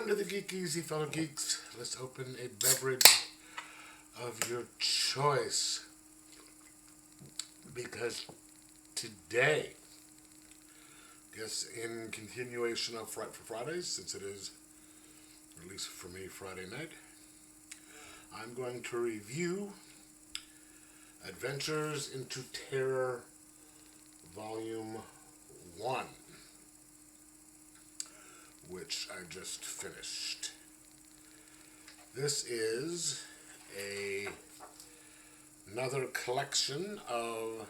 Welcome to the Geek Easy, fellow geeks. Let's open a beverage of your choice. Because today, I guess in continuation of Fright for Fridays, since it is, at least for me, Friday night, I'm going to review Adventures into Terror Volume 1, which I just finished. This is another collection of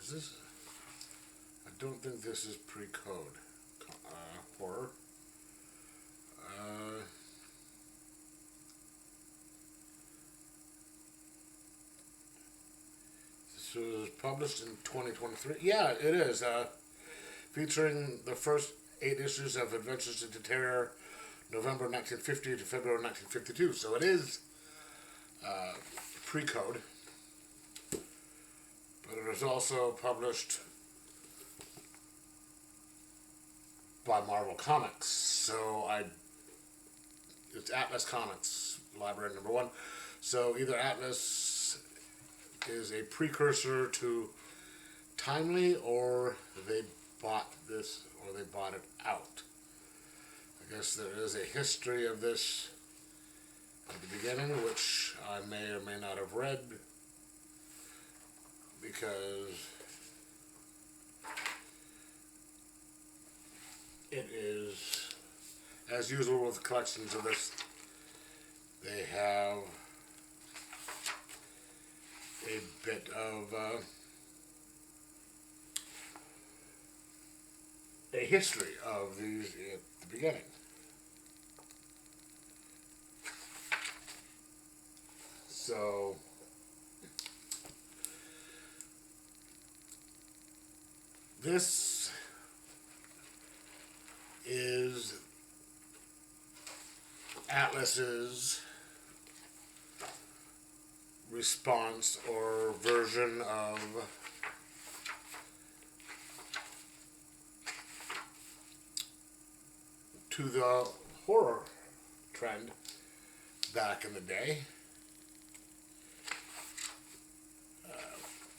is this? I don't think this is pre-code horror. This was published in 2023. Yeah, it is. Featuring the first 8 issues of Adventures into Terror, November 1950 to February 1952. So it is pre-code, but it was also published by Marvel Comics. So it's Atlas Comics, library number 1. So either Atlas is a precursor to Timely, or they bought this, or they bought it out. I guess there is a history of this at the beginning, which I may or may not have read, because it is, as usual with collections of this, they have a bit of a history of these at the beginning. So this is Atlas's response or version of to the horror trend back in the day.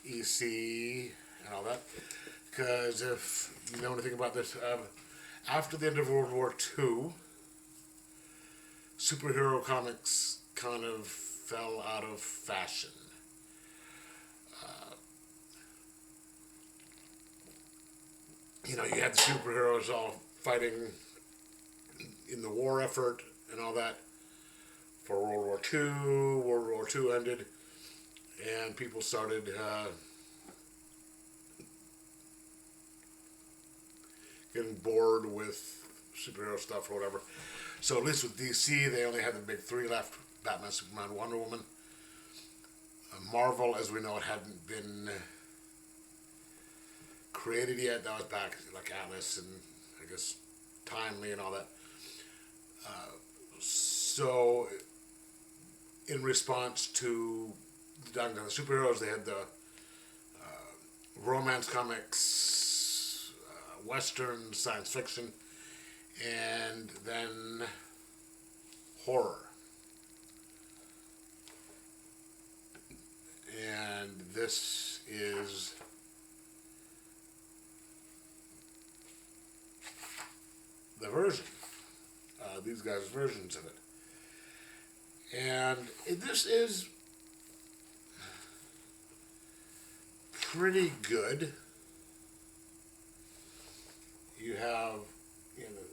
EC and all that. Because if you know anything about this, after the end of World War II, superhero comics kind of fell out of fashion. You had the superheroes all fighting in the war effort and all that for World War II. World War II ended, and people started getting bored with superhero stuff or whatever. So at least with DC, they only had the big 3 left: Batman, Superman, Wonder Woman. Marvel, as we know it, hadn't been created yet. That was back like Atlas and I guess Timely and all that. So in response to the superheroes, they had the romance comics, Western, science fiction, and then horror. And this is the version, these guys' versions of it. And this is pretty good. You have,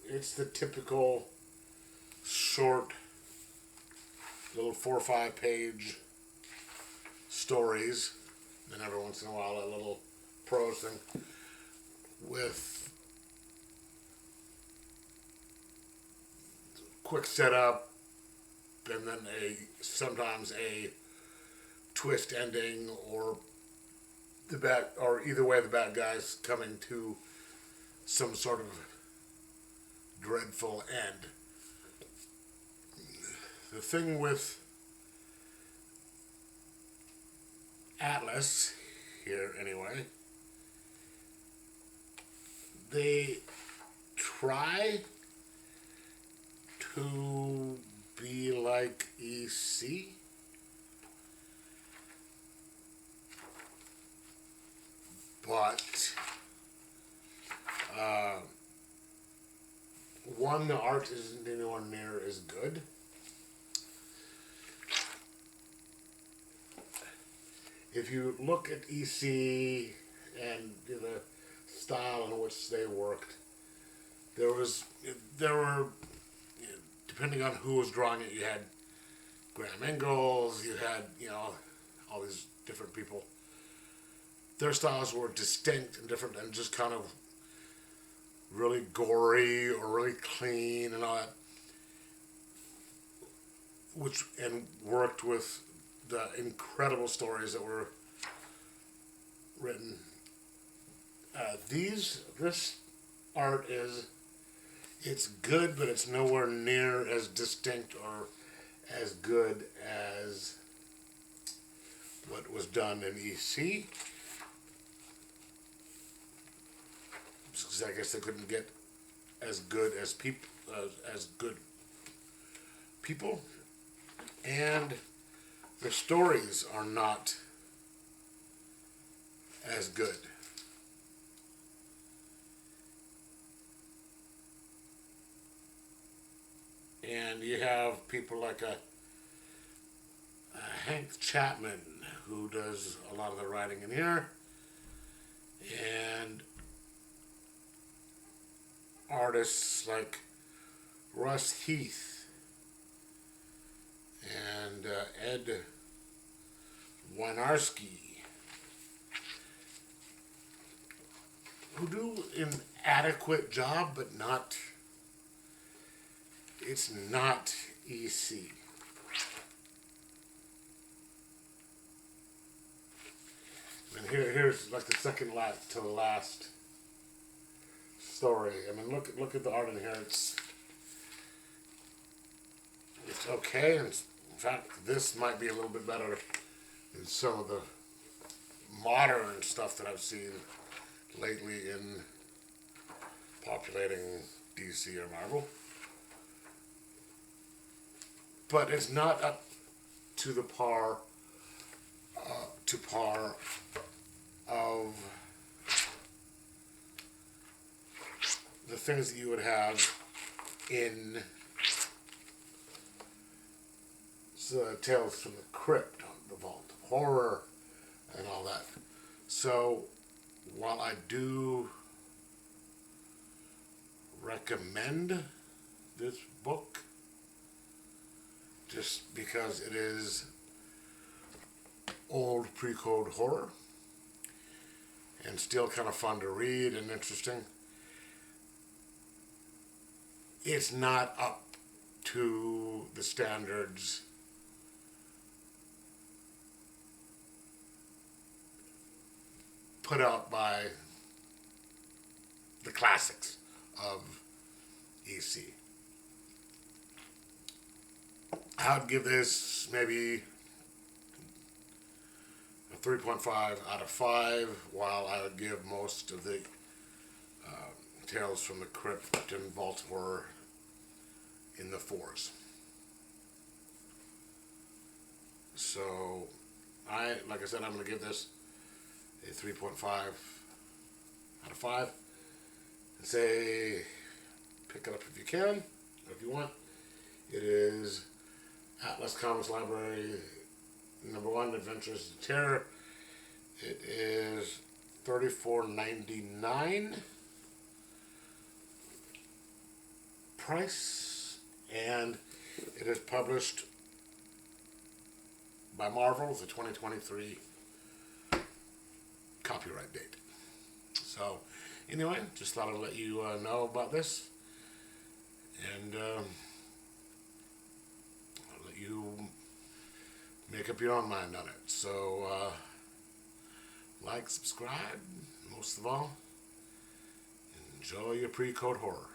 it's the typical short, little 4 or 5 page stories, and every once in a while a little prose thing with quick setup, and then sometimes a twist ending, or either way the bad guy's coming to some sort of dreadful end. The thing with Atlas here, anyway, they try to be like EC, but one, the art isn't anywhere near as good. If you look at EC and the style in which they worked, there were, depending on who was drawing it, you had Graham Ingalls, you had, all these different people. Their styles were distinct and different and just kind of really gory or really clean and all that, and worked with the incredible stories that were written. This art it's good, but it's nowhere near as distinct or as good as what was done in EC. Because I guess they couldn't get as good as good people, and the stories are not as good. And you have people like a Hank Chapman, who does a lot of the writing in here, and artists like Russ Heath and Ed Wynarski, who do an adequate job, but it's not EC. And here's like the second to the last story. I mean, look at the art in here. It's okay, and in fact, this might be a little bit better than some of the modern stuff that I've seen lately in populating DC or Marvel. But it's not up to the par of the things that you would have in Tales from the Crypt, the Vault of Horror, and all that. So, while I do recommend this book, just because it is old pre-code horror and still kind of fun to read and interesting, it's not up to the standards put out by the classics of EC. I would give this maybe a 3.5 out of 5, while I would give most of the Tales from the Crypt and Vault Horror in the 4s. So, like I said, I'm going to give this a 3.5 out of 5. And say, pick it up if you can, or if you want. It is Atlas Comics Library #1, Adventures of Terror. It is $34.99 price, and it is published by Marvel, the 2023 copyright date. So, anyway, just thought I'd let you know about this, and I'll let you make up your own mind on it. So, like, subscribe, most of all, enjoy your pre-code horror.